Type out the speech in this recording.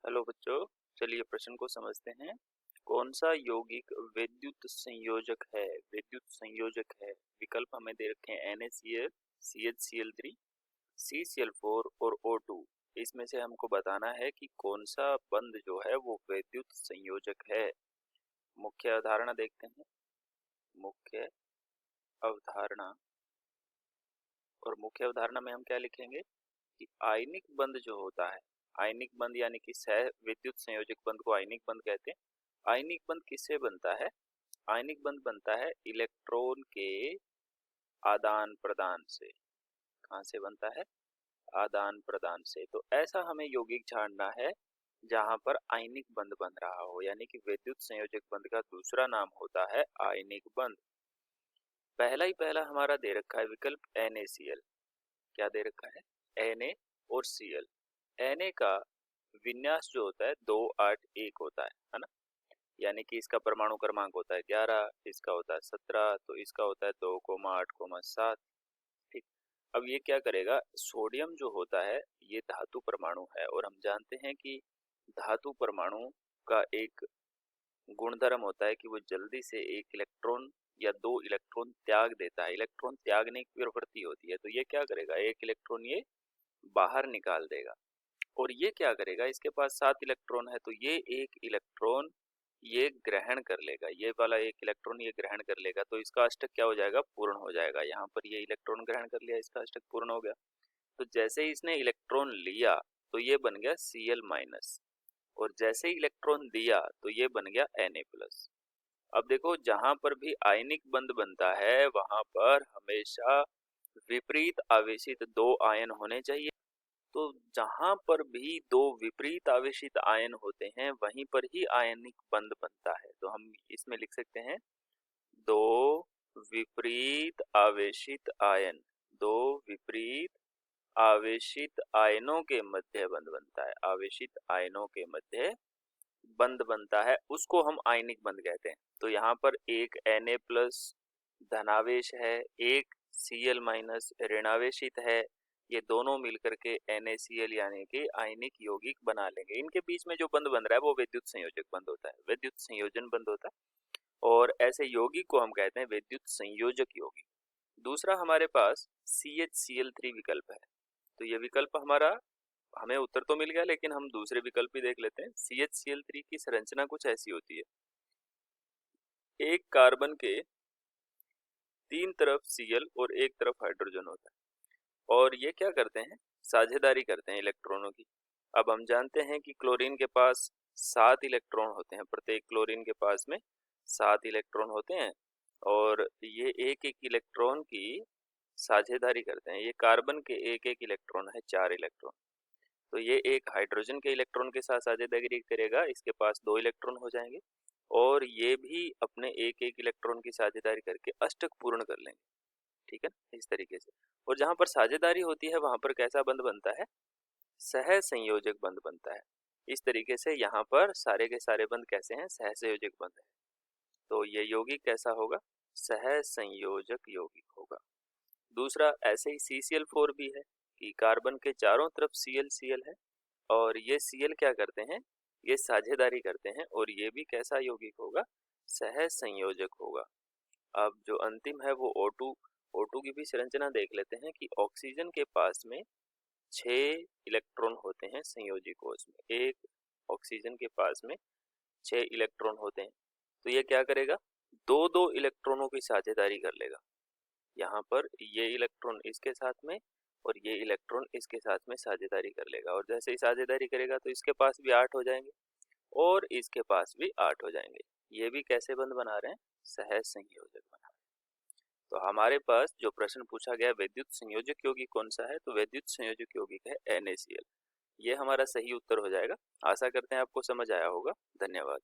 Hello बच्चों, चलिए प्रश्न को समझते हैं। कौन सा यौगिक विद्युत संयोजक है? विद्युत संयोजक है। विकल्प हमें दे रखे हैं NaCl, CH3, CCl4 और O2। इसमें से हमको बताना है कि कौन सा बंध जो है वो विद्युत संयोजक है। मुख्य अवधारणा देखते हैं। मुख्य अवधारणा, और मुख्य अवधारणा में हम क्या लिखेंगे कि आयनिक बंध जो होता है, आयनिक बंध यानी कि सह विद्युत संयोजक बंध को आयनिक बंध कहते हैं। आयनिक बंध किससे बनता है? आयनिक बंध बनता है इलेक्ट्रॉन के आदान प्रदान से। कहाँ से बनता है? आदान प्रदान से। तो ऐसा हमें यौगिक छांटना है जहां पर आयनिक बंध बन रहा हो, यानी कि विद्युत संयोजक बंध का दूसरा नाम होता है आयनिक बंध। पहला हमारा दे रखा है विकल्प NaCl। क्या दे रखा है? Na और Cl। Na का विन्यास जो होता है 281 होता है ना। यानी कि इसका परमाणु क्रमांक होता है 11, इसका होता है 17, तो इसका होता है 2,8,7। ठीक। अब ये क्या करेगा, सोडियम जो होता है ये धातु परमाणु है, और हम जानते हैं कि धातु परमाणु का एक गुणधर्म होता है कि वो जल्दी से एक इलेक्ट्रॉन या दो इलेक्ट्रॉन त्याग देता है। इलेक्ट्रॉन त्यागने की प्रवृत्ति होती है, तो ये क्या करेगा, एक इलेक्ट्रॉन ये बाहर निकाल देगा। और ये क्या करेगा, इसके पास 7 इलेक्ट्रॉन है, तो ये एक इलेक्ट्रॉन ये ग्रहण कर लेगा, ये वाला एक इलेक्ट्रॉन ये ग्रहण कर लेगा, तो इसका अष्टक क्या हो जाएगा, पूर्ण हो जाएगा। यहाँ पर ये इलेक्ट्रॉन ग्रहण कर लिया, इसका अष्टक पूर्ण हो गया। तो जैसे ही इसने इलेक्ट्रॉन लिया तो ये बन गया Cl-, और जैसे ही इलेक्ट्रॉन दिया तो ये बन गया Na+। अब देखो, जहां पर भी आयनिक बंध बनता है वहां पर हमेशा विपरीत आवेशित दो आयन होने चाहिए। तो जहां पर भी दो विपरीत आवेशित आयन होते हैं वहीं पर ही आयनिक बंध बनता है। तो हम इसमें लिख सकते हैं दो विपरीत आवेशित आयन, दो विपरीत आवेशित आयनों के मध्य बंध बनता है। आवेशित आयनों के मध्य बंध बनता है, उसको हम आयनिक बंध कहते हैं। तो यहाँ पर एक Na+ धनावेश है, एक Cl- ऋणावेशित है। ये दोनों मिलकर के NaCl यानी कि आयनिक यौगिक बना लेंगे। इनके बीच में जो बंध बन रहा है वो विद्युत संयोजक बंध होता है, विद्युत संयोजन बंध होता है, और ऐसे यौगिक को हम कहते हैं विद्युत संयोजक यौगिक। दूसरा हमारे पास CHCl3 विकल्प है। तो ये विकल्प हमारा, हमें उत्तर तो मिल गया, लेकिन हम दूसरे विकल्प भी देख लेते हैं। CHCl3 की संरचना कुछ ऐसी होती है। एक कार्बन के 3 तरफ Cl और एक तरफ हाइड्रोजन होता है, और ये क्या करते हैं, साझेदारी करते हैं इलेक्ट्रॉनों की। अब हम जानते हैं कि क्लोरीन के पास 7 इलेक्ट्रॉन होते हैं, प्रत्येक क्लोरीन के पास में 7 इलेक्ट्रॉन होते हैं, और ये एक एक इलेक्ट्रॉन की साझेदारी करते हैं। ये कार्बन के एक एक इलेक्ट्रॉन है, 4 इलेक्ट्रॉन। तो ये एक हाइड्रोजन के इलेक्ट्रॉन के साथ साझेदारी करेगा, इसके पास 2 इलेक्ट्रॉन हो जाएंगे, और ये भी अपने एक एक इलेक्ट्रॉन की साझेदारी करके अष्टक पूर्ण कर लेंगे। ठीक है, इस तरीके से। और जहां पर साझेदारी होती है वहां पर कैसा बंध बनता है, सह संयोजक बंध बनता है। इस तरीके से यहाँ पर सारे के सारे बंध कैसे हैं, सह संयोजक बंध है। तो ये यौगिक कैसा होगा, सह संयोजक यौगिक होगा। दूसरा ऐसे ही CCl4 भी है कि कार्बन के चारों तरफ Cl है, और ये Cl क्या करते हैं, ये साझेदारी करते हैं, और ये भी कैसा यौगिक होगा, सह संयोजक होगा। अब जो अंतिम है वो O2। O2 की भी संरचना देख लेते हैं कि ऑक्सीजन के पास में 6 इलेक्ट्रॉन होते हैं संयोजी कोश में। एक ऑक्सीजन के पास में 6 इलेक्ट्रॉन होते हैं, तो ये क्या करेगा, दो दो इलेक्ट्रॉनों की साझेदारी कर लेगा। यहाँ पर ये इलेक्ट्रॉन इसके साथ में और ये इलेक्ट्रॉन इसके साथ में साझेदारी कर लेगा, और जैसे ही साझेदारी करेगा तो इसके पास भी 8 हो जाएंगे और इसके पास भी 8 हो जाएंगे। ये भी कैसे बंध बना रहे हैं, सह संयोजक बना रहे हैं। तो हमारे पास जो प्रश्न पूछा गया विद्युत संयोजक यौगिक कौन सा है, तो विद्युत संयोजक यौगिक है NaCl। ये हमारा सही उत्तर हो जाएगा। आशा करते हैं आपको समझ आया होगा। धन्यवाद।